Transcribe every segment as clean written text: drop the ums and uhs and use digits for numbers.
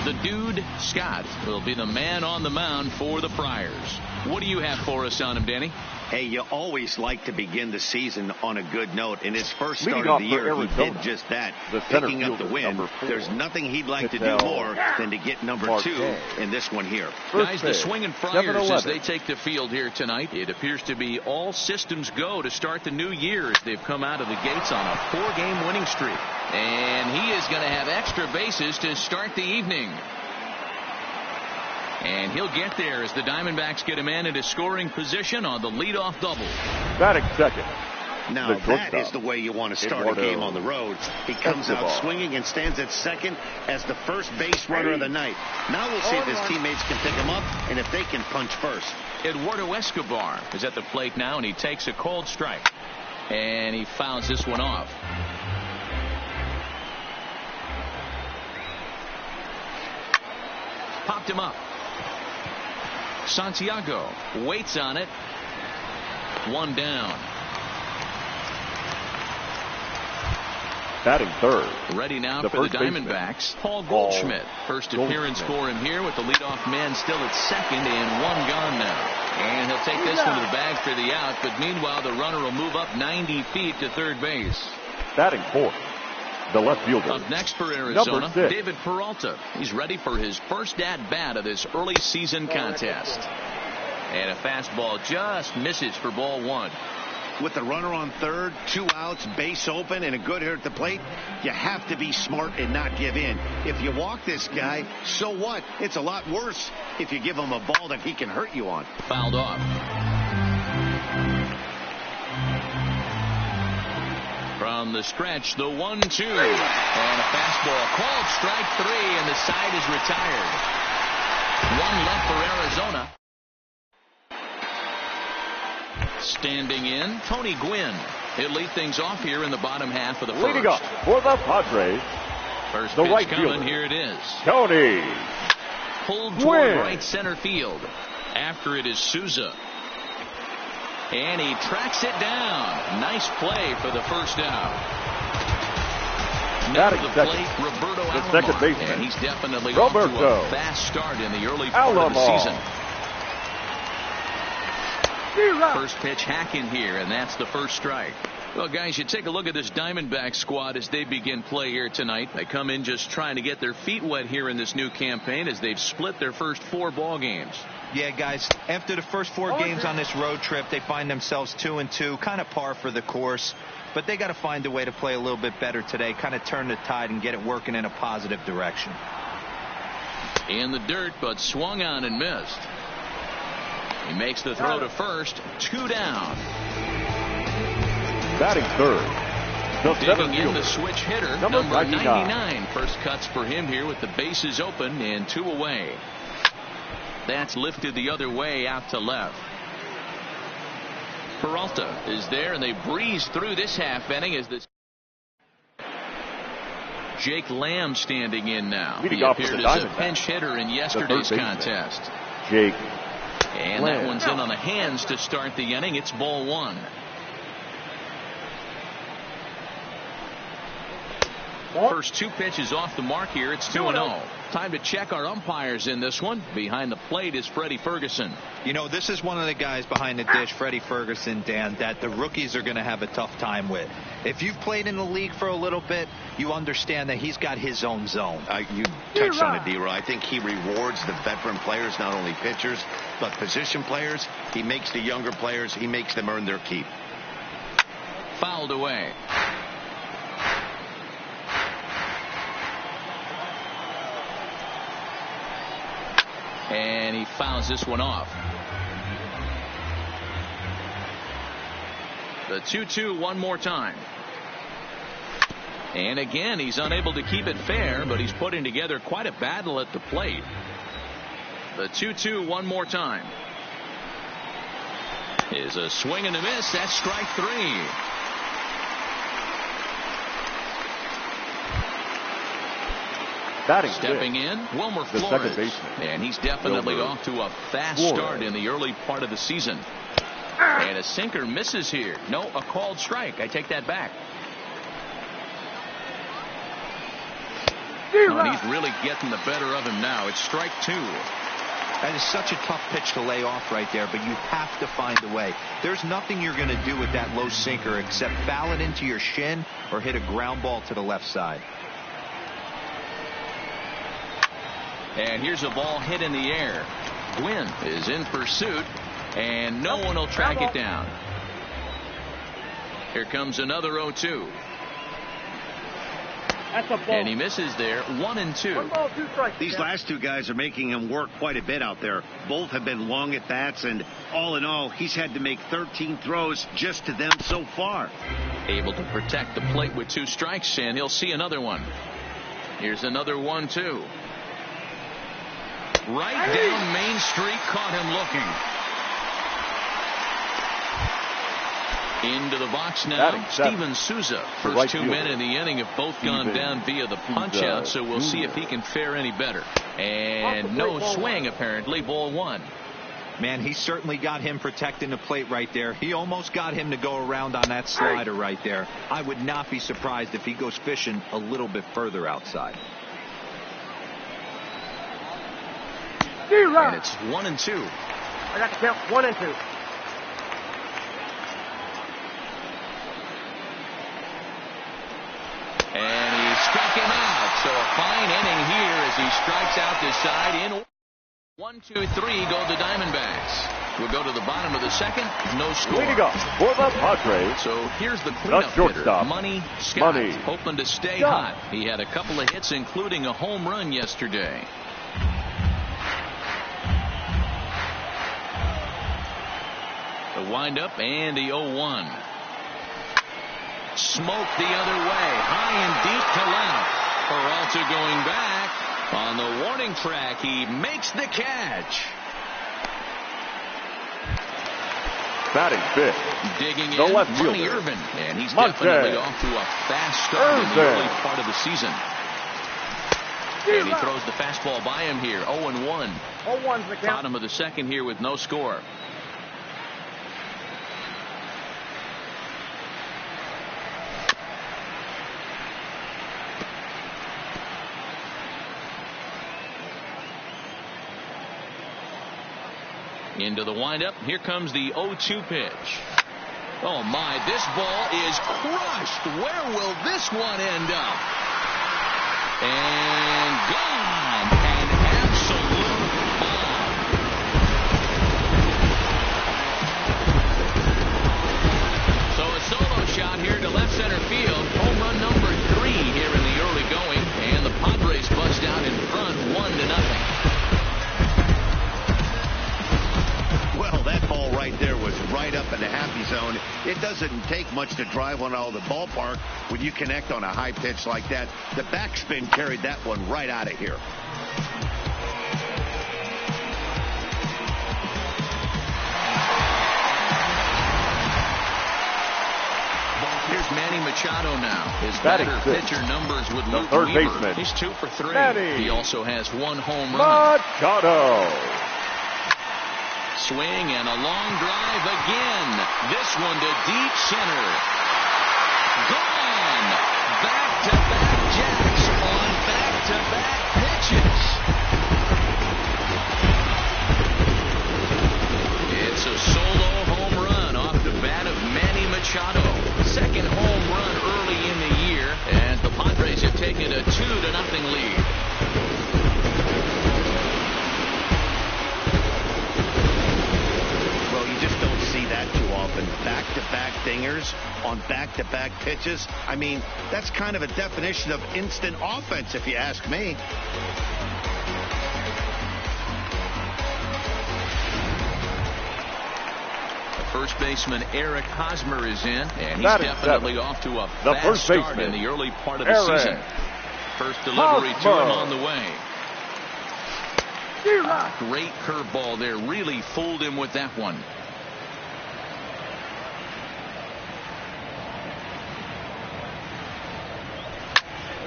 The dude, Scott, will be the man on the mound for the Friars. What do you have for us on him, Danny? Hey, you always like to begin the season on a good note. In his first start of the year, he did just that, picking up the win. There's nothing he'd like to do more than to get number 2 in this one here. Guys, the swinging Friars as they take the field here tonight. It appears to be all systems go to start the new year as they've come out of the gates on a 4-game winning streak. And he is going to have extra bases to start the evening. And he'll get there as the Diamondbacks get a man into scoring position on the leadoff double. Batting second. Now that is the way you want to start a game on the road. He comes out swinging and stands at second as the first base runner of the night. Now we'll see if his teammates can pick him up and if they can punch first. Eduardo Escobar is at the plate now, and he takes a cold strike. And he fouls this one off. Popped him up. Santiago waits on it. 1 down. Batting third. Ready now for the Diamondbacks. Paul Goldschmidt. First appearance for him here with the leadoff man still at second and 1 gone now. And he'll take this one to the bag for the out. But meanwhile, the runner will move up 90 feet to third base. Batting fourth. The left fielder. Up next for Arizona, David Peralta. He's ready for his first at-bat of this early season contest. And a fastball just misses for ball 1. With the runner on third, 2 outs, base open, and a good hitter at the plate, you have to be smart and not give in. If you walk this guy, so what? It's a lot worse if you give him a ball that he can hurt you on. Fouled off. From the stretch, the 1-2. And a fastball called strike 3, and the side is retired. 1 left for Arizona. Standing in, Tony Gwynn. He'll lead things off here in the bottom half of the first. Leading up for the Padres. First the pitch right coming, fielder. here it is. Tony Pulled toward right center field. After it is Souza. And he tracks it down. Nice play for the first out. Now to the plate, Roberto Alomar. Second baseman. And he's definitely off to a fast start in the early part of the season. First pitch hacking here, and that's the first strike. Well, guys, you take a look at this Diamondback squad as they begin play here tonight. They come in just trying to get their feet wet here in this new campaign as they've split their first 4 ball games. Yeah, guys, after the first 4 games on this road trip, they find themselves 2-2, kind of par for the course. But they got to find a way to play a little bit better today, kind of turn the tide and get it working in a positive direction. In the dirt, but swung on and missed. He makes the throw to first. 2 down. Batting third. Digging in the switch hitter, number 99. First cuts for him here with the bases open and 2 away. That's lifted the other way out to left. Peralta is there, and they breeze through this half inning as this. Jake Lamb standing in now. He appeared as a pinch hitter in yesterday's contest. Jake. And that one's in on the hands to start the inning. It's ball 1. First 2 pitches off the mark here. It's 2-0. Time to check our umpires in this one. Behind the plate is Freddie Ferguson. You know, this is one of the guys behind the dish, Freddie Ferguson, Dan, that the rookies are going to have a tough time with. If you've played in the league for a little bit, you understand that he's got his own zone. You touched on it, D-Roy. I think he rewards the veteran players, not only pitchers, but position players. He makes the younger players, he makes them earn their keep. Fouled away. And he fouls this one off. The 2-2 one more time. And again, he's unable to keep it fair, but he's putting together quite a battle at the plate. The 2-2 one more time. Is a swing and a miss. That's strike 3. Stepping in, Wilmer Flores. And he's definitely off to a fast start in the early part of the season. And a sinker misses here. No, a called strike. I take that back. And he's really getting the better of him now. It's strike 2. That is such a tough pitch to lay off right there, but you have to find a way. There's nothing you're going to do with that low sinker except foul it into your shin or hit a ground ball to the left side. And here's a ball hit in the air. Gwynn is in pursuit, and no one will track it down. Here comes another 0-2. That's a ball. And he misses there. 1-2. 1 ball, 2 strikes. These last two guys are making him work quite a bit out there. Both have been long at bats, and all in all, he's had to make 13 throws just to them so far. Able to protect the plate with 2 strikes, and he'll see another one. Here's another 1-2. Right down Main Street, caught him looking. Into the box now, Steven Souza. First 2 men in the inning have both gone down via the punch out, so we'll see if he can fare any better. And no swing, apparently. Ball 1. Man, he certainly got him protecting the plate right there. He almost got him to go around on that slider right there. I would not be surprised if he goes fishing a little bit further outside. And it's 1-2. I got to count 1 and 2. And he struck him out. So a fine inning here as he strikes out this side in 1-2-3 go the Diamondbacks. We'll go to the bottom of the second. No score. Leading up for the Padres. So here's the cleanup hitter, Money Scott, hoping to stay hot. He had a couple of hits, including a home run yesterday. The windup and the 0-1. Smoke the other way, high and deep to left. Peralta going back on the warning track. He makes the catch. Batting fifth. Digging the in, left Money fielder. Irvin, and he's definitely off to a fast start in the early part of the season. And he throws the fastball by him here. 0-1. 0-1's the count. Bottom of the second here with no score. Into the windup. Here comes the 0-2 pitch. Oh my, this ball is crushed. Where will this one end up? And gone. An absolute bomb. So a solo shot here to left center field. Home run number 3 here in the early going. And the Padres bust out in front 1-0. Well, that ball right there was right up in the happy zone. It doesn't take much to drive one out of the ballpark when you connect on a high pitch like that. The backspin carried that one right out of here. Here's Manny Machado now. His batter pitcher numbers with Luke Weaver. He's 2 for 3. Manny. He also has 1 home run. Machado. Swing and a long drive again. This one to deep center. Gone. Back-to-back jacks on back-to-back pitches. It's a solo home run off the bat of Manny Machado. Second home run early in the year as the Padres have taken a 2-0 lead. Back-to-back dingers on back-to-back pitches. I mean, that's kind of a definition of instant offense, if you ask me. The first baseman Eric Hosmer is in, and he's definitely off to a fast start in the early part of the season. First delivery to him on the way. Great curveball there. Really fooled him with that one.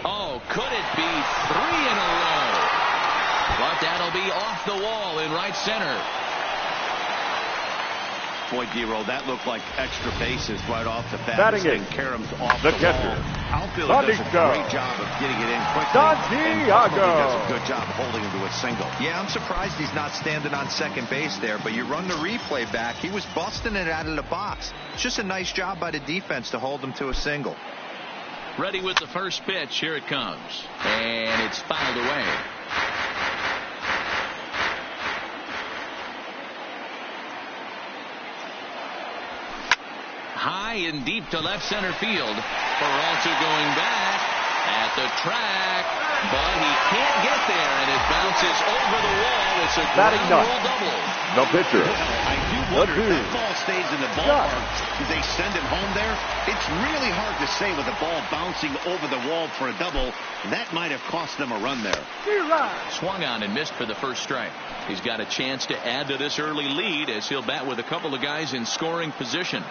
Oh, could it be 3 in a row? But that'll be off the wall in right center. Boy, D-Roll, that looked like extra bases right off the bat. Batting in. Karem's off The the catcher. wall. Outfielder does a great job of getting it in quickly. Santiago. And does a good job holding him to a single. Yeah, I'm surprised he's not standing on second base there, but you run the replay back. He was busting it out of the box. It's just a nice job by the defense to hold him to a single. Ready with the first pitch. Here it comes. And it's fouled away. High and deep to left center field. Peralta going back at the track, but he can't get there, and it bounces over the wall. It's a ground rule double. No pitcher. I do wonder if that ball stays in the ballpark. Do they send him home there? It's really hard to say with the ball bouncing over the wall for a double. That might have cost them a run there. Swung on and missed for the first strike. He's got a chance to add to this early lead as he'll bat with a couple of guys in scoring position.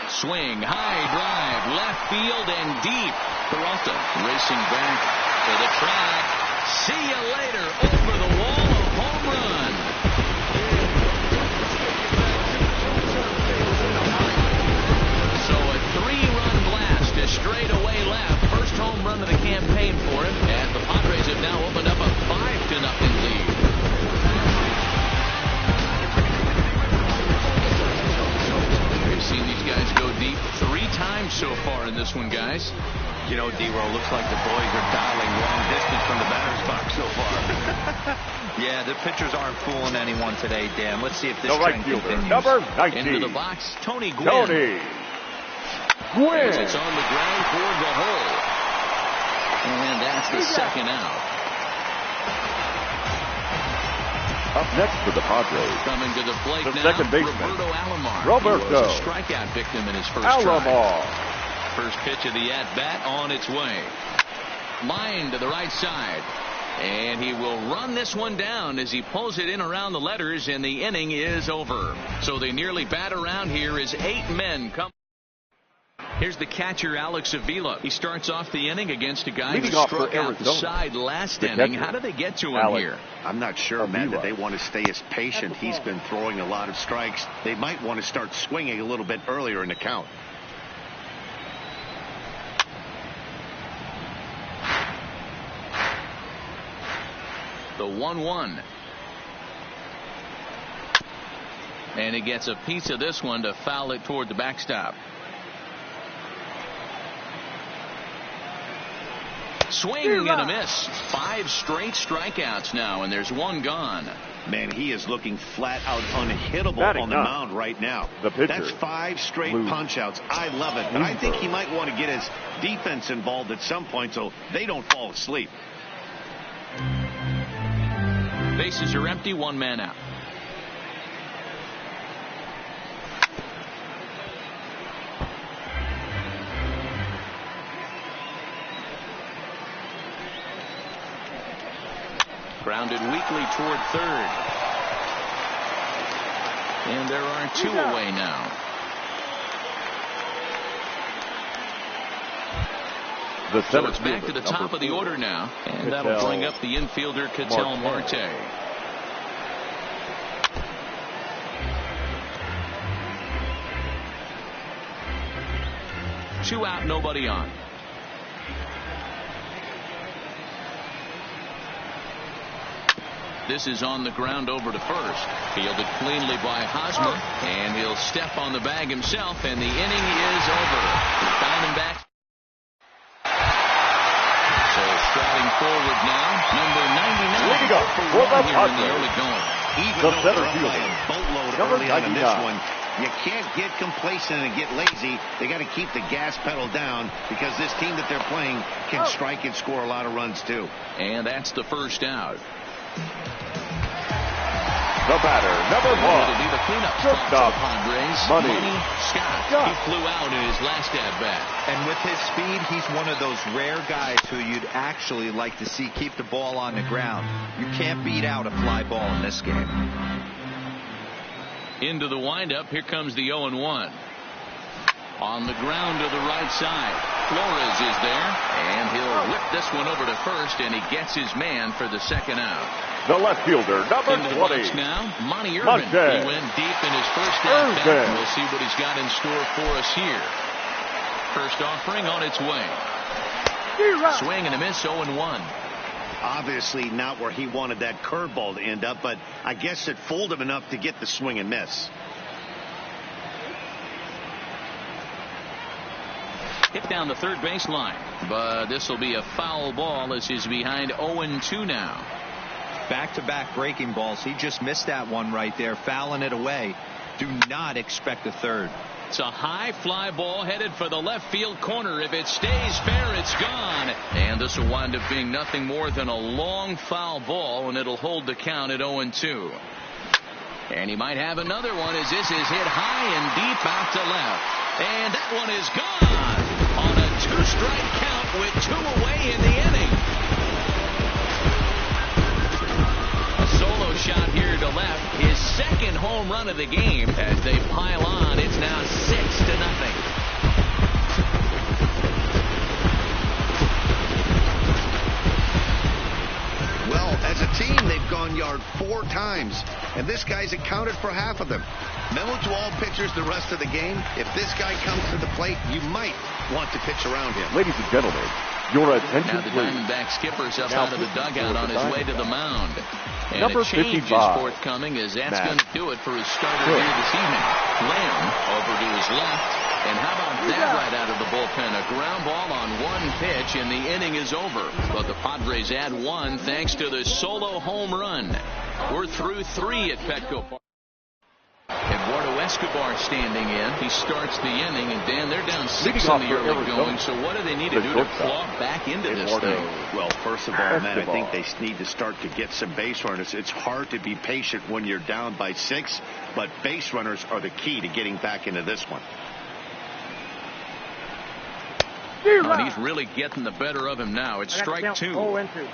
Swing, high drive, left field and deep. Peralta racing back to the track. See you later. Over the wall, a home run. So a 3-run blast to straightaway left. First home run of the campaign for him. And the Padres have now opened up a 5-0 lead. Seen these guys go deep 3 times so far in this one, guys. You know, D-Roll, looks like the boys are dialing long distance from the batter's box so far. Yeah, the pitchers aren't fooling anyone today, Dan. Let's see if this The right trend fielder, continues. number 19. Into the box, Tony Gwynn. Tony Gwynn. As it's on the ground toward the hole. And that's the second out. Up next for the Padres. Coming to the plate The now, second baseman, Roberto Alomar. Roberto. He was a strikeout victim in his first Alomar. try. First pitch of the at-bat on its way. Line to the right side. And he will run this one down as he pulls it in around the letters, and the inning is over. So they nearly bat around here as 8 men come. Here's the catcher, Alex Avila. He starts off the inning against a guy Leading who off struck for out the Arizona. side last The inning. catcher, How do they get to him Alex here? I'm not sure, man, that they want to stay as patient. He's been throwing a lot of strikes. They might want to start swinging a little bit earlier in the count. The 1-1. And he gets a piece of this one to foul it toward the backstop. Swing and a miss. 5 straight strikeouts now, and there's 1 gone. Man, he is looking flat out unhittable Batting on the up. mound right now. The pitcher, That's 5 straight Lou punch-outs. I love it. But I think he might want to get his defense involved at some point so they don't fall asleep. Bases are empty, 1 man out. Grounded weakly toward third. And there are 2 away now. So it's back to the top of the order now. And that'll bring up the infielder, Ketel Marte. Two out, nobody on. This is on the ground over to first. Fielded cleanly by Hosmer, and he'll step on the bag himself, and the inning is over. The Diamondbacks. So striding forward now, number 99. Here we go. For one here in the early going. Even The though they're center up by fielder, a boatload number early on in this 99. one, you can't get complacent and get lazy. They got to keep the gas pedal down because this team that they're playing can strike and score a lot of runs too. And that's the first out. The batter, number 1. It'll be the cleanup spot for the Padres. Money Scott. He flew out in his last at-bat. And with his speed, he's one of those rare guys who you'd actually like to see keep the ball on the ground. You can't beat out a fly ball in this game. Into the windup. Here comes the 0-1. On the ground to the right side. Flores is there, and he'll whip this one over to first, and he gets his man for the second out. The left fielder, number Into the 20. box now, Monty Irvin. He went deep in his first at-bat. We'll see what he's got in store for us here. First offering on its way. Swing and a miss, 0-1. Obviously not where he wanted that curveball to end up, but I guess it fooled him enough to get the swing and miss. Hit down the third baseline, but this will be a foul ball as he's behind 0-2 now. Back-to-back breaking balls. He just missed that one right there, fouling it away. Do not expect a third. It's a high fly ball headed for the left field corner. If it stays fair, it's gone. And this will wind up being nothing more than a long foul ball, and it'll hold the count at 0-2. And he might have another one as this is hit high and deep out to left. And that one is gone on a 2-strike count with 2 away in the inning. A solo shot here to left. His second home run of the game. As they pile on, it's now 6-0. Well, as a team, they've gone yard 4 times, and this guy's accounted for half of them. Memo to all pitchers the rest of the game. If this guy comes to the plate, you might want to pitch around him. Ladies and gentlemen, your attention, now the Diamondback skipper's up out of the dugout on his way to the mound. And number a change 55, is forthcoming as that's going to do it for his starter here this evening. Lamb over to his left. And how about that right out of the bullpen? A ground ball on 1 pitch, and the inning is over. But the Padres add 1 thanks to the solo home run. We're through 3 at Petco Park. Eduardo Escobar standing in. He starts the inning, and Dan, they're down 6 in the early going. So what do they need to do to claw back into this thing? Well, first of all, Matt, I think they need to start to get some base runners. It's hard to be patient when you're down by 6, but base runners are the key to getting back into this one. And he's really getting the better of him now. It's strike 2. 0-2.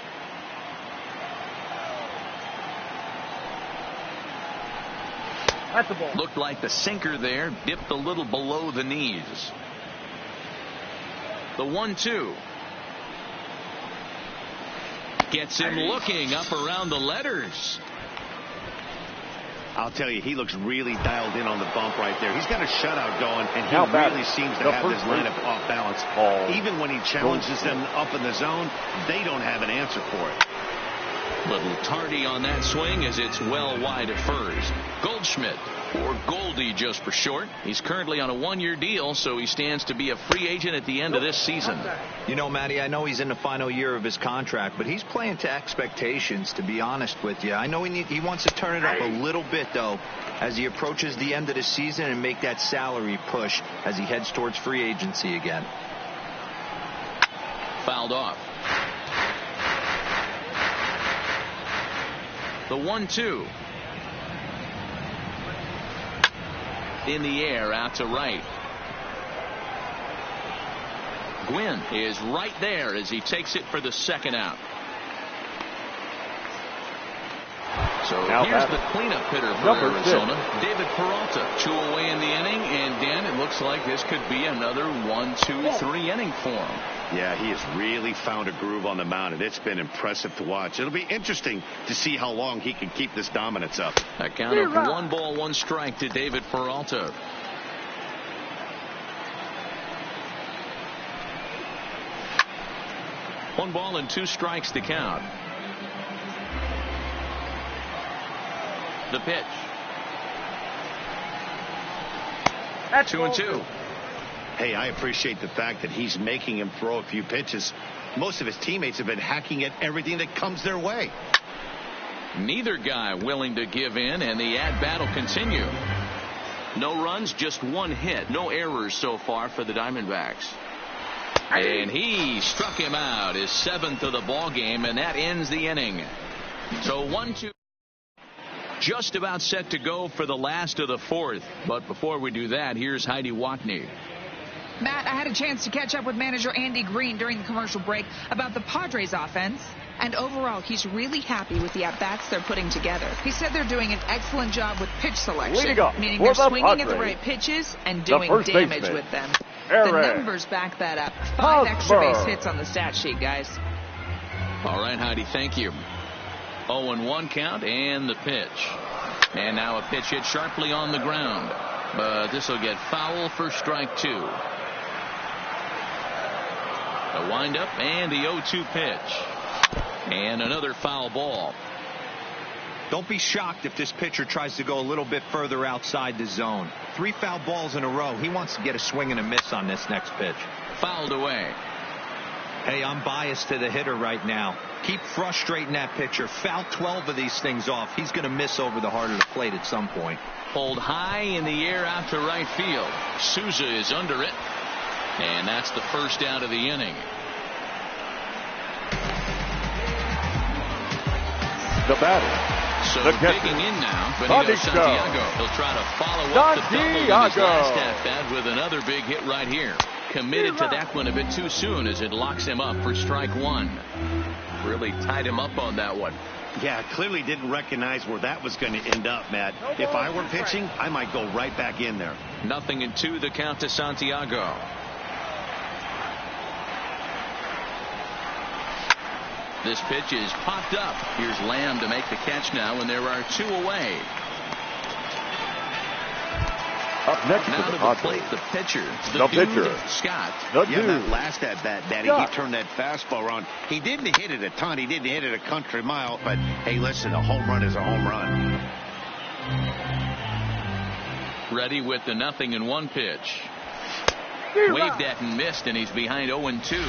That's the ball. Looked like the sinker there, dipped a little below the knees. The 1-2. Gets him looking up around the letters. I'll tell you, he looks really dialed in on the bump right there. He's got a shutout going, and he really seems to have this lineup off balance. Even when he challenges them up in the zone, they don't have an answer for it. Little tardy on that swing as it's well wide at first. Goldschmidt, or Goldie just for short. He's currently on a 1-year deal, so he stands to be a free agent at the end of this season. You know, Matty, I know he's in the final year of his contract, but he's playing to expectations, to be honest with you. I know he wants to turn it up a little bit, though, as he approaches the end of the season and make that salary push as he heads towards free agency again. Fouled off. The 1-2. In the air, out to right. Gwynn is right there as he takes it for the second out. So here's the cleanup hitter for Arizona, David Peralta. 2 away in the inning, and Dan, it looks like this could be another 1-2-3 inning for him. Yeah, he has really found a groove on the mound, and it's been impressive to watch. It'll be interesting to see how long he can keep this dominance up. A count of 1 ball, 1 strike to David Peralta. One ball and 2 strikes to count. The pitch. That's 2-2. Hey, I appreciate the fact that he's making him throw a few pitches. Most of his teammates have been hacking at everything that comes their way. Neither guy willing to give in, and the at-bat will continue. No runs, just 1 hit. No errors so far for the Diamondbacks. And he struck him out, his 7th of the ball game, and that ends the inning. So 1-2. Just about set to go for the last of the 4th. But before we do that, here's Heidi Watney. Matt, I had a chance to catch up with manager Andy Green during the commercial break about the Padres offense. And overall, he's really happy with the at-bats they're putting together. He said they're doing an excellent job with pitch selection, meaning they're swinging at the right pitches and doing damage with them. The numbers back that up. 5 extra base hits on the stat sheet, guys. All right, Heidi, thank you. 0-1 count and the pitch. And now a pitch hit sharply on the ground. But this will get foul for strike 2. A windup and the 0-2 pitch. And another foul ball. Don't be shocked if this pitcher tries to go a little bit further outside the zone. 3 foul balls in a row. He wants to get a swing and a miss on this next pitch. Fouled away. Hey, I'm biased to the hitter right now. Keep frustrating that pitcher. Foul 12 of these things off. He's going to miss over the heart of the plate at some point. Pulled high in the air out to right field. Souza is under it. And that's the first out of the inning. The batter. So digging in now, Benito Santiago. He'll try to follow up the double in his last at-bat with another big hit right here. Committed to that one a bit too soon as it locks him up for strike 1. Really tied him up on that one. Yeah, clearly didn't recognize where that was going to end up, Matt. If I were pitching, I might go right back in there. 0-2 the count to Santiago. This pitch is popped up. Here's Lamb to make the catch now, and there are 2 away. Up next now to the plate, the pitcher. The pitcher. Scott. That last at bat, Daddy, he turned that fastball around. He didn't hit it a ton. He didn't hit it a country mile. But, hey, listen, a home run is a home run. Ready with the 0-1 pitch. Waved at and missed, and he's behind 0-2.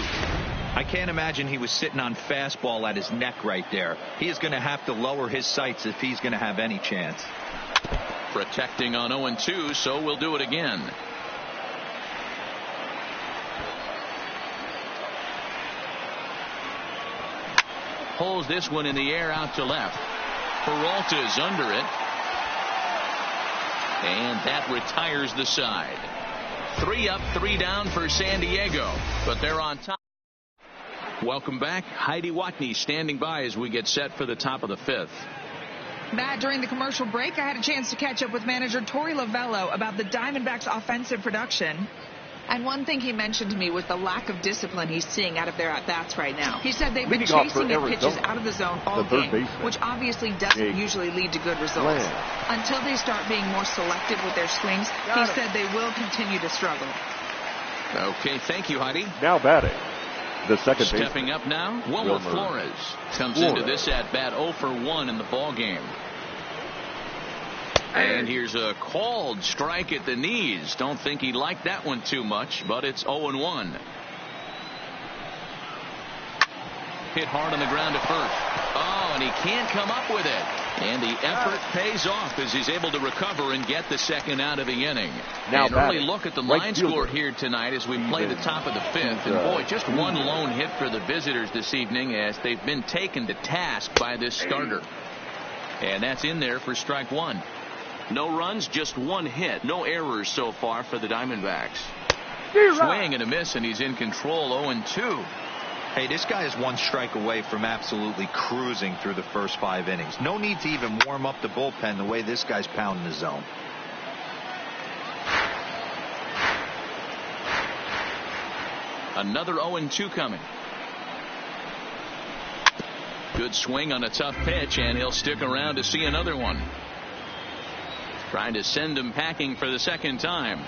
I can't imagine he was sitting on fastball at his neck right there. He is going to have to lower his sights if he's going to have any chance. Protecting on 0-2, so we'll do it again. Pulls this one in the air out to left. Peralta's under it. And that retires the side. 3 up, 3 down for San Diego. But they're on top. Welcome back. Heidi Watney standing by as we get set for the top of the 5th. Matt, during the commercial break, I had a chance to catch up with manager Torey Lovello about the Diamondbacks' offensive production. And one thing he mentioned to me was the lack of discipline he's seeing out of their at-bats right now. He said they've been chasing pitches out of the zone all game, which obviously doesn't usually lead to good results. Until they start being more selective with their swings, he said they will continue to struggle. Okay, thank you, Heidi. Now batting. The second Stepping baseman. up now, Wilmer Flores comes into this at-bat 0-for-1 in the ball game. And here's a called strike at the knees. Don't think he liked that one too much, but it's 0-1. Hit hard on the ground to first. Oh, and he can't come up with it. And the effort pays off as he's able to recover and get the second out of the inning. Now an early look at the line score here tonight as we play the top of the 5th. And boy, just one lone hit for the visitors this evening as they've been taken to task by this starter. And that's in there for strike 1. No runs, just 1 hit. No errors so far for the Diamondbacks. Swing and a miss, and he's in control. 0-2. Hey, this guy is 1 strike away from absolutely cruising through the first 5 innings. No need to even warm up the bullpen the way this guy's pounding the zone. Another 0-2 coming. Good swing on a tough pitch, and he'll stick around to see another one. Trying to send him packing for the second time.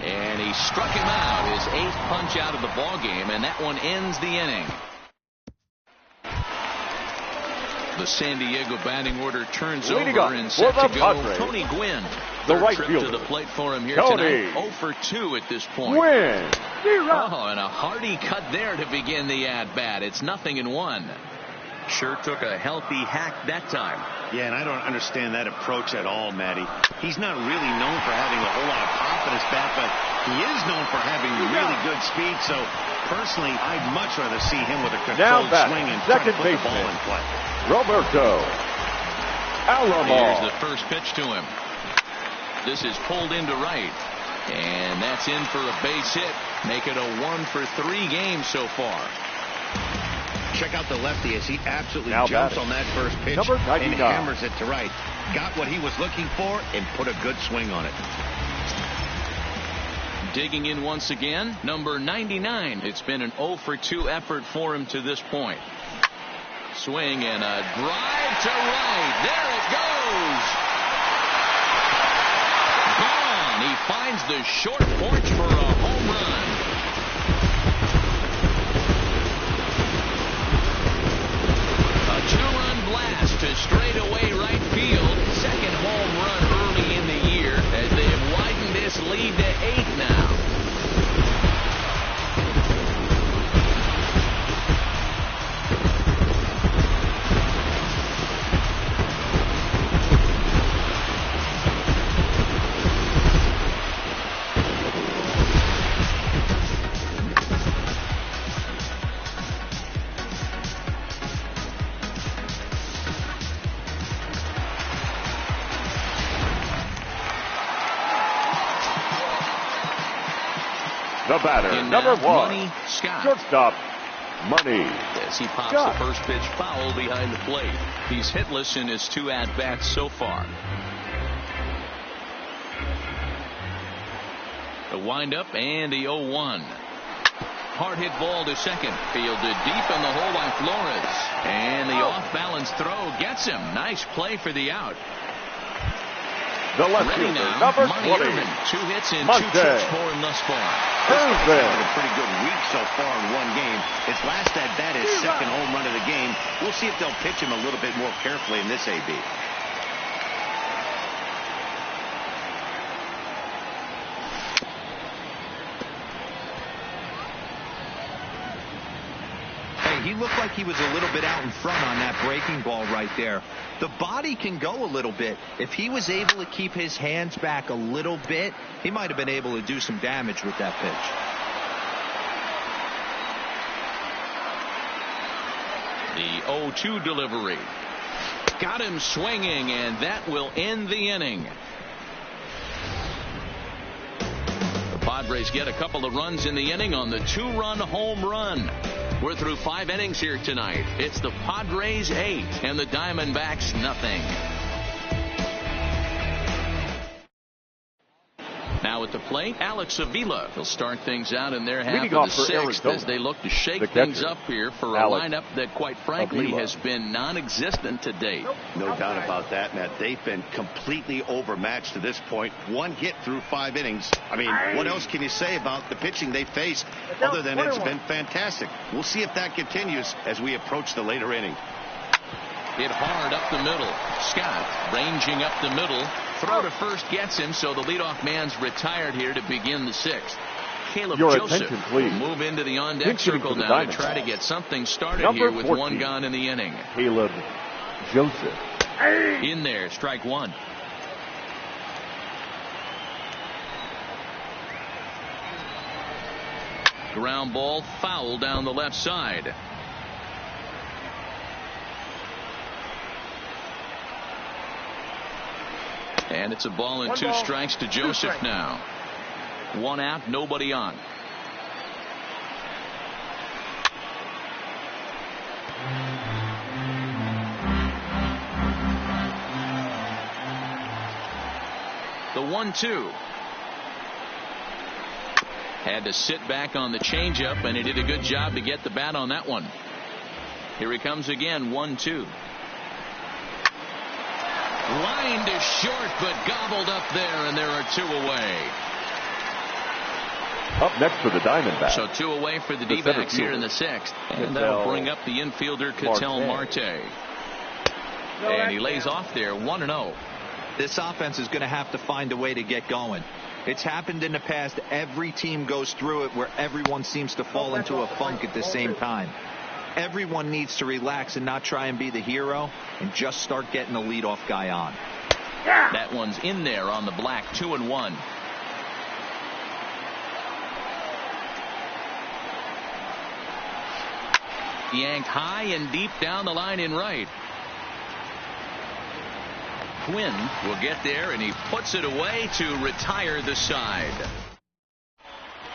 And he struck him out, his 8th punch out of the ball game, and that one ends the inning. The San Diego batting order turns over and set to go. Tony Gwynn. The right trip fielder to the plate for him here tonight. 0-for-2 at this point. Gwynn. Oh, and a hearty cut there to begin the at-bat. It's 0-1. Sure took a healthy hack that time. Yeah, and I don't understand that approach at all, Matty. He's not really known for having a whole lot of pop in his bat, but he is known for having really good speed. So, personally, I'd much rather see him with a controlled swing and try to put the ball in play. Roberto Alomar. Here's the first pitch to him. This is pulled into right. And that's in for a base hit. Make it a 1-for-3 game so far. Check out the lefty as he absolutely jumps on that first pitch and hammers it to right. Got what he was looking for and put a good swing on it. Digging in once again, number 99. It's been an 0 for 2 effort for him to this point. Swing and a drive to right. There it goes. Gone. He finds the short porch for a home run. A 2-run blast to straightaway right field. Second home run early in the year as they have widened this lead to 8 now. The batter, number 1, Money Scott. shortstop, Money. As he pops Scott. the first pitch foul behind the plate. He's hitless in his 2 at-bats so far. The windup and the 0-1. Hard hit ball to second. Fielded deep in the hole by Flores. And the off-balance throw gets him. Nice play for the out. The left Ready fielder, now, number Monty 20, Irvin. 2 hits and 2 Monte. trips for him thus far. He's having a pretty good week so far in one game. His last at bat is second home run of the game. We'll see if they'll pitch him a little bit more carefully in this AB. He looked like he was a little bit out in front on that breaking ball right there. The body can go a little bit. If he was able to keep his hands back a little bit, he might have been able to do some damage with that pitch. The 0-2 delivery. Got him swinging, and that will end the inning. The Padres get a couple of runs in the inning on the 2-run home run. We're through 5 innings here tonight. It's the Padres 8 and the Diamondbacks nothing. Now at the plate, Alex Avila. He'll start things out in their half of the 6th as they look to shake things up here for a lineup that, quite frankly, has been non-existent to date. No doubt about that, Matt. They've been completely overmatched to this point. 1 hit through 5 innings. I mean, what else can you say about the pitching they faced other than it's been fantastic? We'll see if that continues as we approach the later inning. Hit hard up the middle. Scott ranging up the middle. Throw to first gets him, so the leadoff man's retired here to begin the 6th. Caleb Joseph will move into the on-deck circle now to try to get something started here with 1 gone in the inning. Caleb Joseph. In there, strike 1. Ground ball foul down the left side. And it's a ball and 2 strikes to Joseph now. 1 out, nobody on. The 1-2. Had to sit back on the changeup, and he did a good job to get the bat on that one. Here he comes again, 1-2. Line to short, but gobbled up there, and there are 2 away. Up next for the Diamondbacks. So 2 away for the D-backs here in the 6th. And that'll bring up the infielder, Ketel Marte. And he lays off there, 1-0. This offense is going to have to find a way to get going. It's happened in the past. Every team goes through it where everyone seems to fall into a funk at the same time. Everyone needs to relax and not try and be the hero and just start getting the leadoff guy on. That one's in there on the black, 2-1. Yanked high and deep down the line in right. Quinn will get there, and he puts it away to retire the side.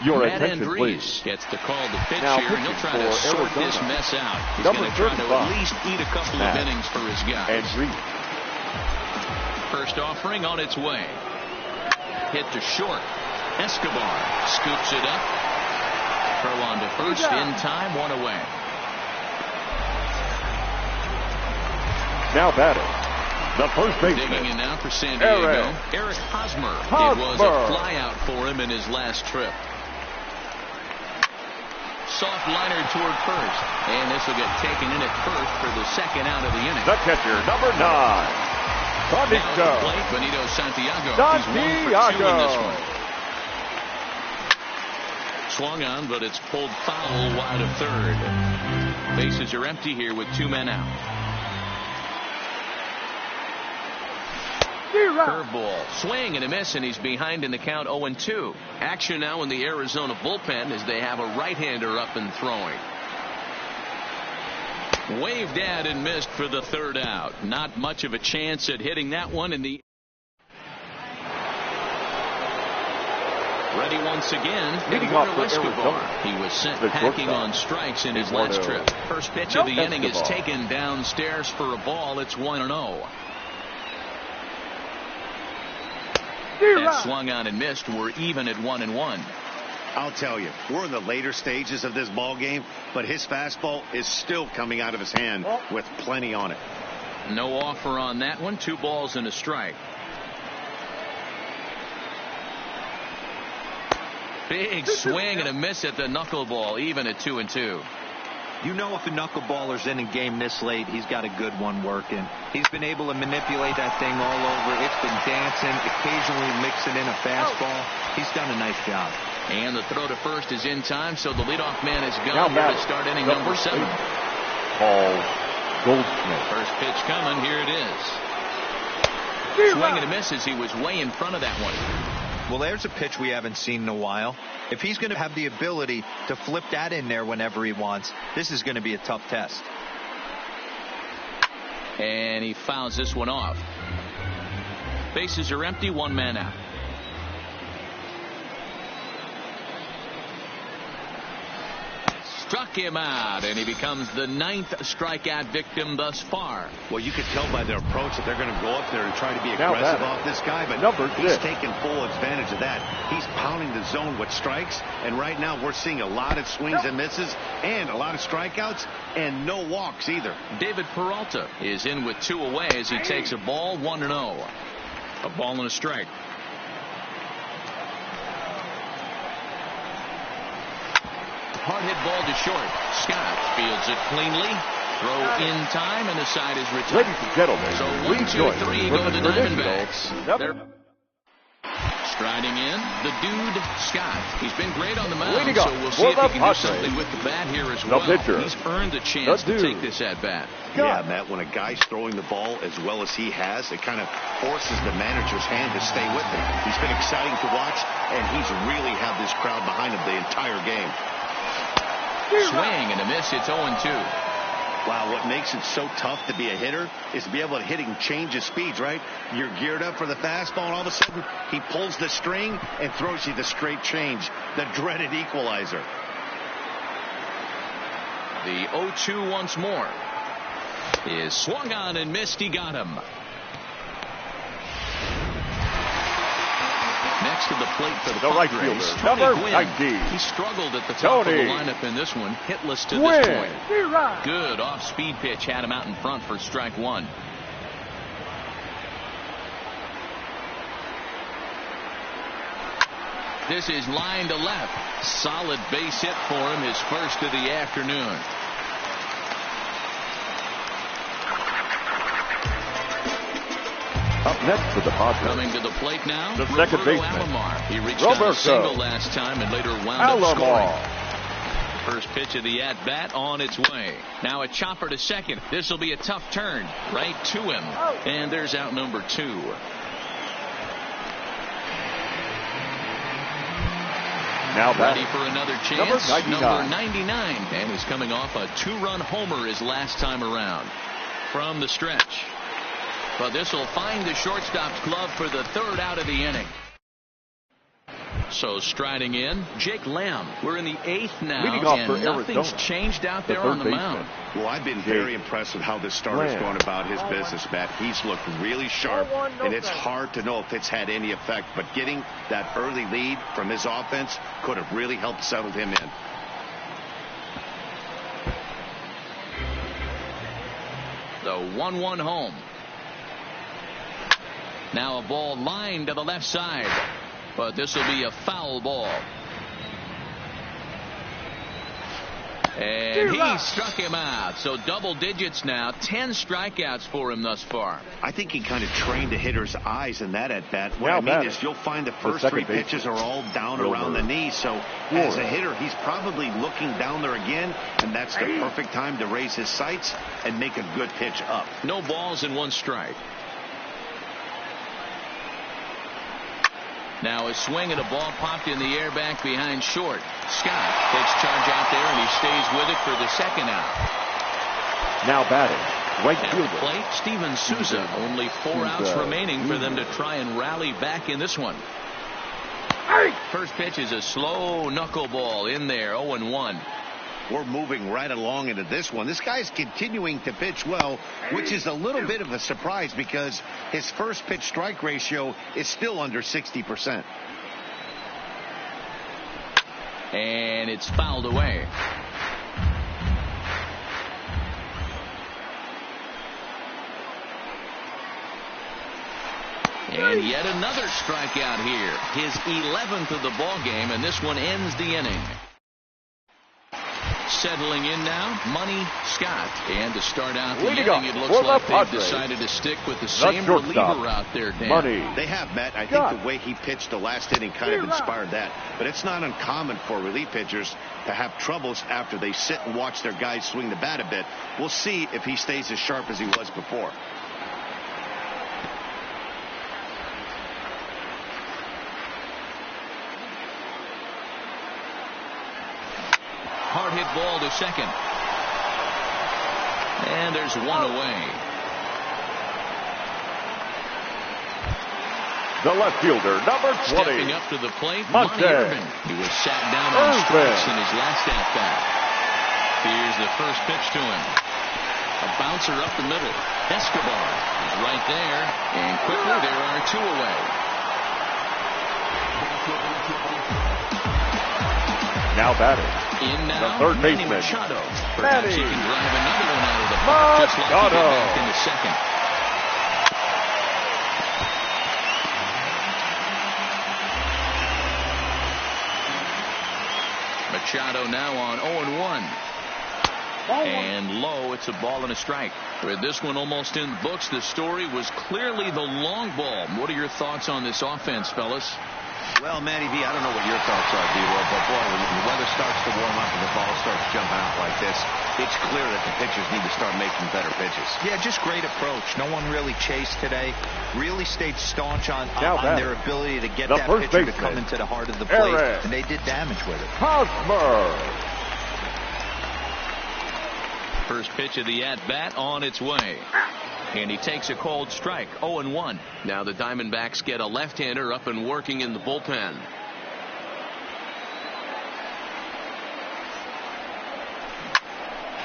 Your Matt attention, Andrees please. gets the call to pitch Now here, and he'll try to sort Arizona. this mess out. He's Number going to try to 35. at least eat a couple of innings for his guys. Andrees. First offering on its way. Hit to short. Escobar scoops it up. Throw on to first in time, one away. Now batting, the first baseman. Digging in now for San Diego, Eric Hosmer. It was a flyout for him in his last trip. Soft liner toward first, and this will get taken in at first for the second out of the inning. The catcher, number 9, Santiago. Plate, Benito Santiago. He's 1 for 2 in this one. Swung on, but it's pulled foul wide of third. Bases are empty here with 2 men out. Curveball, swing and a miss, and he's behind in the count 0-2. Action now in the Arizona bullpen as they have a right-hander up and throwing. Waved at and missed for the third out. Not much of a chance at hitting that one in the. Ready once again, Eduardo Escobar. He was sent packing on strikes in his last trip. First pitch of the inning is taken downstairs for a ball. It's 1-0. That swung on and missed. We're even at 1-1. I'll tell you, we're in the later stages of this ball game, but his fastball is still coming out of his hand with plenty on it. No offer on that one. 2 balls and a strike. Big swing and a miss at the knuckleball, even at 2-2. You know, if a knuckleballer's in a game this late, he's got a good one working. He's been able to manipulate that thing all over. It's been dancing, occasionally mixing in a fastball. He's done a nice job. And the throw to first is in time, so the leadoff man is gone here to start inning number 7. Paul Goldschmidt. First pitch coming. Here it is. Swing and a miss as he was way in front of that one. Well, there's a pitch we haven't seen in a while. If he's going to have the ability to flip that in there whenever he wants, this is going to be a tough test. And he fouls this one off. Bases are empty, 1 man out. Struck him out, and he becomes the 9th strikeout victim thus far. Well, you could tell by their approach that they're going to go up there and try to be aggressive off this guy, but he's taking full advantage of that. He's pounding the zone with strikes, and right now we're seeing a lot of swings and misses and a lot of strikeouts and no walks either. David Peralta is in with 2 away as he takes a ball, 1-0. A ball and a strike. Hard hit ball to short. Scott fields it cleanly. Throw in time, and the side is retired. Ladies and gentlemen, so 1, 2, 3 go the Diamondbacks. They're striding in, the dude Scott. He's been great on the mound, so we'll see if he can do something with the bat here as well. He's earned the chance to take this at bat. Yeah, Matt, when a guy's throwing the ball as well as he has, it kind of forces the manager's hand to stay with him. He's been exciting to watch, and he's really had this crowd behind him the entire game. Swing and a miss. It's 0-2. Wow, what makes it so tough to be a hitter is to be able to hit and change his speeds, right? You're geared up for the fastball, and all of a sudden he pulls the string and throws you the straight change, the dreaded equalizer. The 0-2 once more is swung on and missed. He got him. Next to the plate for the Padres, number 19. He struggled at the top of the lineup in this one, hitless to this point. Good off-speed pitch had him out in front for strike 1. This is line to left. Solid base hit for him, his first of the afternoon. Up next for the Padres. Coming to the plate now, the second baseman. Alomar. He reached out a single last time and later wound up scoring. First pitch of the at-bat on its way. Now a chopper to second. This will be a tough turn. Right to him. And there's out number 2. Now ready for another chance. Number 99. And he's coming off a 2-run homer his last time around. From the stretch. But this will find the shortstop's glove for the 3rd out of the inning. So striding in, Jake Lamb. We're in the 8th now, Leading off for and nothing's Arizona, changed out there on the mound. Well, I've been very impressed with how this starter's going about his business, Matt. He's looked really sharp, and it's hard to know if it's had any effect, but getting that early lead from his offense could have really helped settle him in. The 1-1 home. Now a ball lined to the left side, but this will be a foul ball. And he struck him out. So double digits now. 10 strikeouts for him thus far. I think he kind of trained the hitter's eyes in that at bat. What I mean is you'll find the first 3 pitches are all down around the knee. So as a hitter, he's probably looking down there again, and that's the perfect time to raise his sights and make a good pitch up. No balls and 1 strike. Now a swing and a ball popped in the air back behind short. Scott takes charge out there, and he stays with it for the 2nd out. Now batting, right At fielder. the plate, Steven Souza. Only 4 outs remaining for them to try and rally back in this one. First pitch is a slow knuckleball in there, 0-1. We're moving right along into this one. This guy's continuing to pitch well, which is a little bit of a surprise because his first pitch strike ratio is still under 60%. And it's fouled away. And yet another strikeout here. His 11th of the ball game, and this one ends the inning. Settling in now, Money Scott. And to start out the inning, it looks like they've decided to stick with the same reliever out there, Dan. Money. They have, Matt. I think the way he pitched the last inning kind of inspired that. But it's not uncommon for relief pitchers to have troubles after they sit and watch their guys swing the bat a bit. We'll see if he stays as sharp as he was before. Hard hit ball to second. And there's 1 away. The left fielder, number 20. Stepping up to the plate, Monty Irvin. He was sat down on strikes in his last at-bat. Here's the first pitch to him. A bouncer up the middle. Escobar is right there. And quickly there are 2 away. Now batting. In now, the third baseman, Machado. Perhaps he can drive another one out of the park, just like he did back in the second. Machado now on 0-1. And low, it's a ball and a strike. With this one almost in the books, the story was clearly the long ball. What are your thoughts on this offense, fellas? Well, Matty V, I don't know what your thoughts are, D-Roll, but boy, when the weather starts to warm up and the ball starts jumping out like this, it's clear that the pitchers need to start making better pitches. Yeah, just great approach. No one really chased today. Really stayed staunch on their ability to get that pitcher to come into the heart of the plate, and they did damage with it. Hosmer. First pitch of the at-bat on its way. And he takes a cold strike, 0-1. Now the Diamondbacks get a left-hander up and working in the bullpen.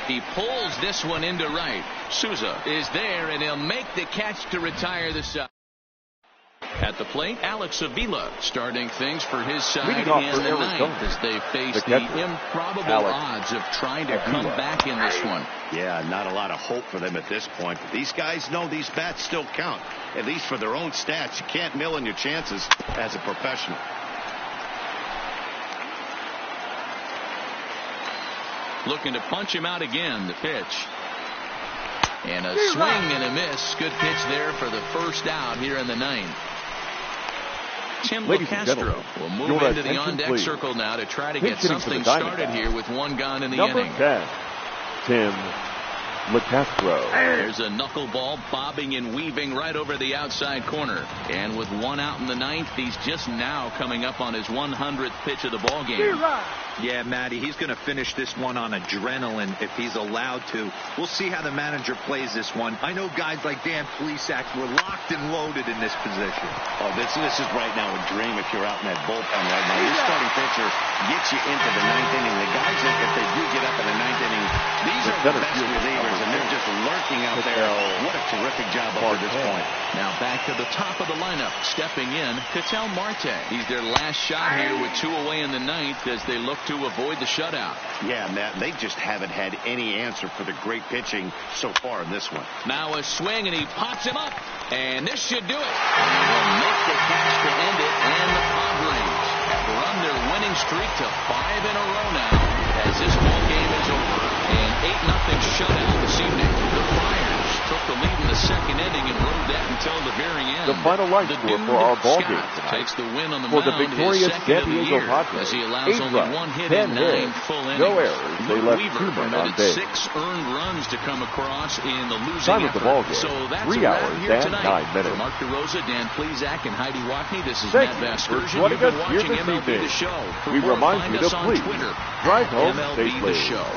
He pulls this one into right. Souza is there, and he'll make the catch to retire the side. At the plate, Alex Avila starting things for his side in the ninth as they face the improbable odds of trying to come back in this one. Yeah, not a lot of hope for them at this point. But these guys know these bats still count, at least for their own stats. You can't mill in your chances as a professional. Looking to punch him out again, the pitch. And a swing and a miss. Good pitch there for the first out here in the ninth. Tim LaCastro will move into the on-deck circle now to try to get something started here with 1 gone in the inning. Number 10, Tim LeCastro. There's a knuckleball bobbing and weaving right over the outside corner. And with 1 out in the 9th, he's just now coming up on his 100th pitch of the ball game. Yeah, Matty, he's going to finish this one on adrenaline if he's allowed to. We'll see how the manager plays this one. I know guys like Dan Plesac were locked and loaded in this position. Oh, this is right now a dream if you're out in that bullpen right now. Your starting pitcher gets you into the 9th inning. The guys, if they do get up in the 9th inning, these are the best relievers, and they're just lurking out there. What a terrific job up to this point. Now back to the top of the lineup. Stepping in, Ketel Marte. He's their last shot here with 2 away in the 9th as they look to avoid the shutout. Yeah, Matt, they just haven't had any answer for the great pitching so far in this one. Now a swing, and he pops him up. And this should do it. They'll make the catch to end it, and the Padres have run their winning streak to 5 in a row now as this ball game is over. An 8-0 shutout this evening. The Friars took the lead in the 2nd inning and rode that until the very end. The final line score for our ball game takes the win on the for mound, the victorious San Diego Padres. as he allows only 1 hit in 9 full innings. No errors. They left Weaver 2 men on permitted base. 6 earned runs to come across in the losing Time of the ball effort. game, So that's 3 a wrap hours here and tonight. 9 minutes. For Mark DeRosa, Dan Plesac, and Heidi Watney, this is Thank Matt you for Vasgersian. joining You've been us here watching this MLB evening. The Show. For We more, remind find you to us on please Twitter drive home MLB safely. The Show.